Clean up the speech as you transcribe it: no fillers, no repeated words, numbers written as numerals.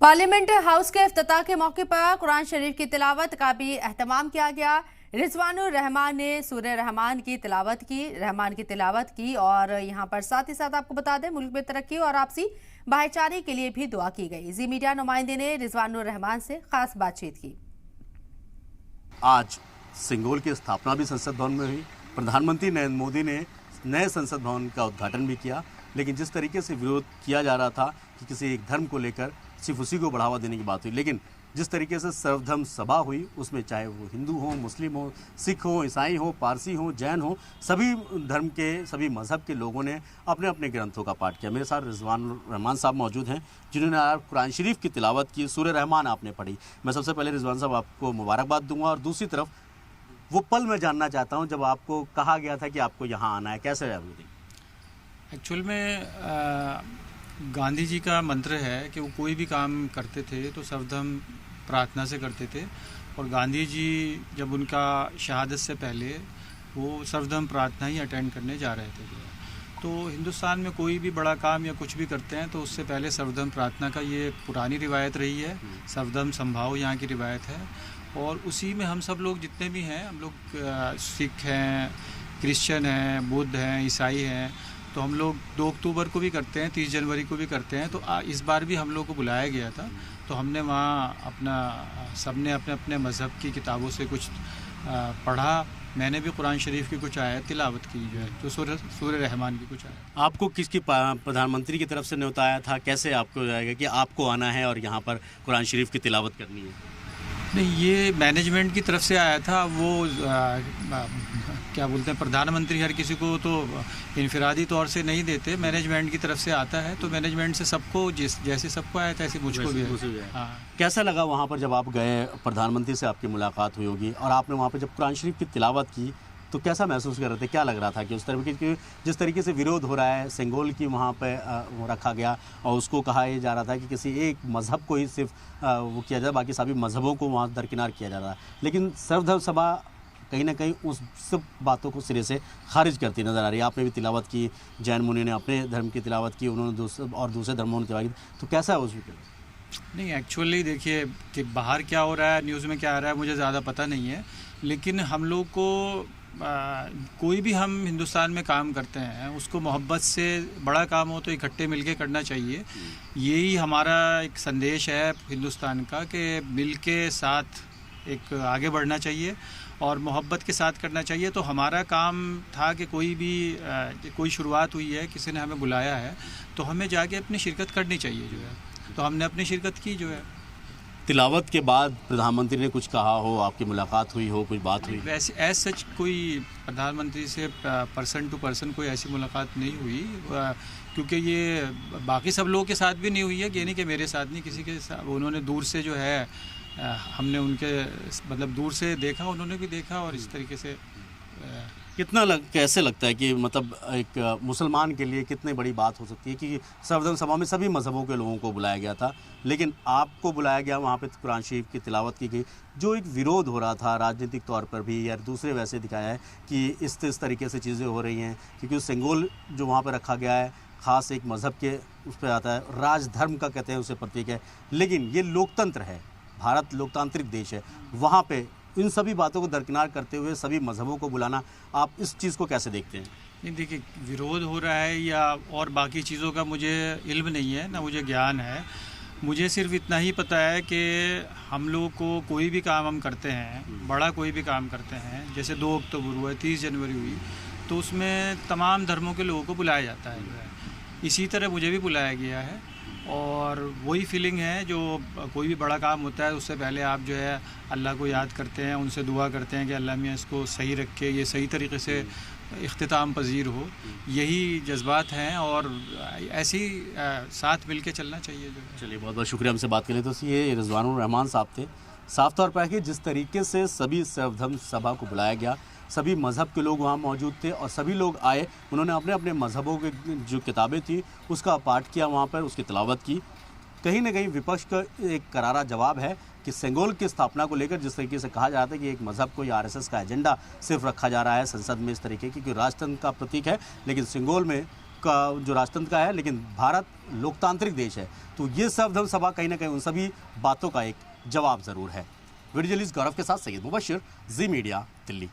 Parliament house के इफ्तिताह के मौके पर कुरान शरीफ की तिलावत का भी एहतमाम किया गया। रिजवानुर रहमान ने सूरह रहमान की तिलावत की और यहाँ पर साथ ही साथ आपको बता दें मुल्क में तरक्की और आपसी भाईचारे के लिए भी दुआ की गई। जी मीडिया नुमाइंदे ने रिजवानुर रहमान से खास बातचीत की। आज सिंगोल की स्थापना भी संसद भवन में हुई। प्रधानमंत्री नरेंद्र मोदी ने नए संसद भवन का उद्घाटन भी किया, लेकिन जिस तरीके से विरोध किया जा रहा था कि किसी एक धर्म को लेकर सिर्फ उसी को बढ़ावा देने की बात हुई, लेकिन जिस तरीके से सर्वधर्म सभा हुई उसमें चाहे वो हिंदू हो, मुस्लिम हो, सिख हो, ईसाई हो, पारसी हो, जैन हो, सभी धर्म के सभी मज़हब के लोगों ने अपने अपने ग्रंथों का पाठ किया। मेरे साथ रिजवानुर रहमान साहब मौजूद हैं जिन्होंने आज कुरान शरीफ की तिलावत की। सूरह रहमान आपने पढ़ी। मैं सबसे पहले रिजवान साहब आपको मुबारकबाद दूंगा और दूसरी तरफ वो पल मैं जानना चाहता हूँ जब आपको कहा गया था कि आपको यहाँ आना है, कैसे रहा? एक्चुअल में गांधी जी का मंत्र है कि वो कोई भी काम करते थे तो सर्वधर्म प्रार्थना से करते थे, और गांधी जी जब उनका शहादत से पहले वो सर्वधर्म प्रार्थना ही अटेंड करने जा रहे थे। तो हिंदुस्तान में कोई भी बड़ा काम या कुछ भी करते हैं तो उससे पहले सर्वधर्म प्रार्थना का ये पुरानी रिवायत रही है। सर्वधर्म संभाव यहाँ की रिवायत है और उसी में हम सब लोग जितने भी हैं, हम लोग सिख हैं, क्रिश्चियन हैं, बुद्ध हैं, ईसाई हैं, तो हम लोग 2 अक्टूबर को भी करते हैं, 30 जनवरी को भी करते हैं। तो इस बार भी हम लोग को बुलाया गया था, तो हमने वहाँ सबने अपने अपने मज़हब की किताबों से कुछ पढ़ा। मैंने भी कुरान शरीफ की कुछ आयत तिलावत की जो है, तो सूरह रहमान की कुछ आयत। आपको किसकी प्रधानमंत्री की तरफ से न्योता आया था? कैसे आपको जाएगा कि आपको आना है और यहाँ पर कुरान शरीफ की तिलावत करनी है? नहीं, ये मैनेजमेंट की तरफ से आया था। वो क्या बोलते हैं, प्रधानमंत्री हर किसी को तो इनफरादी तौर से नहीं देते, मैनेजमेंट की तरफ से आता है। तो मैनेजमेंट से सबको जैसे सबको आया था ऐसे मुझको भी है। हाँ। कैसा लगा वहाँ पर जब आप गए? प्रधानमंत्री से आपकी मुलाकात हुई होगी और आपने वहाँ पर जब कुरान शरीफ की तिलावत की तो कैसा महसूस कर रहे थे? क्या लग रहा था कि उस तरह की जिस तरीके से विरोध हो रहा है, सिंगोल की वहाँ पे रखा गया और उसको कहा जा रहा था कि किसी एक मज़हब को ही सिर्फ वो किया जाए, बाकी सभी मज़हबों को वहाँ दरकिनार किया जा रहा है, लेकिन सर्वधर्म सभा कहीं ना कहीं उस सब बातों को सिरे से खारिज करती नज़र आ रही है। आपने भी तिलावत की, जैन मुनि ने अपने धर्म की तिलावत की, उन्होंने दूसरे धर्मों ने तिलावत की, तो कैसा है उस वीडियो? नहीं, एक्चुअली देखिए कि बाहर क्या हो रहा है, न्यूज़ में क्या आ रहा है, मुझे ज़्यादा पता नहीं है, लेकिन हम लोग को कोई भी हम हिंदुस्तान में काम करते हैं उसको मोहब्बत से, बड़ा काम हो तो इकट्ठे मिलके करना चाहिए। यही हमारा एक संदेश है हिंदुस्तान का कि मिलके साथ एक आगे बढ़ना चाहिए और मोहब्बत के साथ करना चाहिए। तो हमारा काम था कि कोई शुरुआत हुई है, किसी ने हमें बुलाया है तो हमें जाके अपनी शिरकत करनी चाहिए जो है। तो हमने अपनी शिरकत की जो है। तिलावत के बाद प्रधानमंत्री ने कुछ कहा हो, आपकी मुलाकात हुई हो, कुछ बात हुई? वैसे एज सच कोई प्रधानमंत्री से पर्सन टू पर्सन कोई ऐसी मुलाकात नहीं हुई, क्योंकि ये बाकी सब लोगों के साथ भी नहीं हुई है। ये नहीं कि मेरे साथ नहीं, किसी के साथ। उन्होंने दूर से जो है, हमने उनके मतलब दूर से देखा, उन्होंने भी देखा, और इस तरीके से कैसे लगता है कि मतलब एक मुसलमान के लिए कितनी बड़ी बात हो सकती है कि सर्वधर्म सभा में सभी मज़हबों के लोगों को बुलाया गया था, लेकिन आपको बुलाया गया, वहाँ पे कुरान शरीफ की तिलावत की गई। जो एक विरोध हो रहा था राजनीतिक तौर पर भी या दूसरे वैसे दिखाया है कि इस तरीके से चीज़ें हो रही हैं, क्योंकि सिंगोल जो वहाँ पर रखा गया है ख़ास एक मज़हब के उस पर आता है, राजधर्म का कहते हैं उसे प्रतीक है, लेकिन ये लोकतंत्र है, भारत लोकतांत्रिक देश है। वहाँ पे इन सभी बातों को दरकिनार करते हुए सभी मज़हबों को बुलाना, आप इस चीज़ को कैसे देखते हैं? नहीं, देखिए, विरोध हो रहा है या और बाकी चीज़ों का मुझे इल्म नहीं है, ना मुझे ज्ञान है। मुझे सिर्फ इतना ही पता है कि हम लोग को कोई भी काम हम करते हैं, बड़ा कोई भी काम करते हैं, जैसे 2 अक्टूबर हुआ, 30 जनवरी हुई, तो उसमें तमाम धर्मों के लोगों को बुलाया जाता है जो है। इसी तरह मुझे भी बुलाया गया है और वही फीलिंग है, जो कोई भी बड़ा काम होता है उससे पहले आप जो है अल्लाह को याद करते हैं, उनसे दुआ करते हैं कि अल्लाह मियाँ इसको सही रखे, ये सही तरीके से इख्तिताम पजीर हो। यही जज्बात हैं और ऐसे ही साथ मिल के चलना चाहिए जो है। चलिए, बहुत बहुत शुक्रिया हमसे बात के लिए। तो ये रिजवानुर रहमान साहब थे। साफ तौर पर है कि जिस तरीके से सभी सर्वधर्म सभा को बुलाया गया, सभी मज़हब के लोग वहाँ मौजूद थे और सभी लोग आए, उन्होंने अपने अपने मज़हबों के जो किताबें थी उसका पाठ किया, वहाँ पर उसकी तिलावत की। कहीं ना कहीं विपक्ष का एक करारा जवाब है कि सिंगोल की स्थापना को लेकर जिस तरीके से कहा जा रहा था कि एक मज़हब को या आरएसएस का एजेंडा सिर्फ रखा जा रहा है संसद में इस तरीके की, क्योंकि राजतंत्र का प्रतीक है, लेकिन सिंगोल में का जो राजतंत्र का है, लेकिन भारत लोकतांत्रिक देश है। तो ये सर्वधर्म सभा कहीं ना कहीं उन सभी बातों का एक जवाब ज़रूर है। वीडियो जर्नलिस्ट गौरव के साथ सैयद मुबशिर, जी मीडिया, दिल्ली।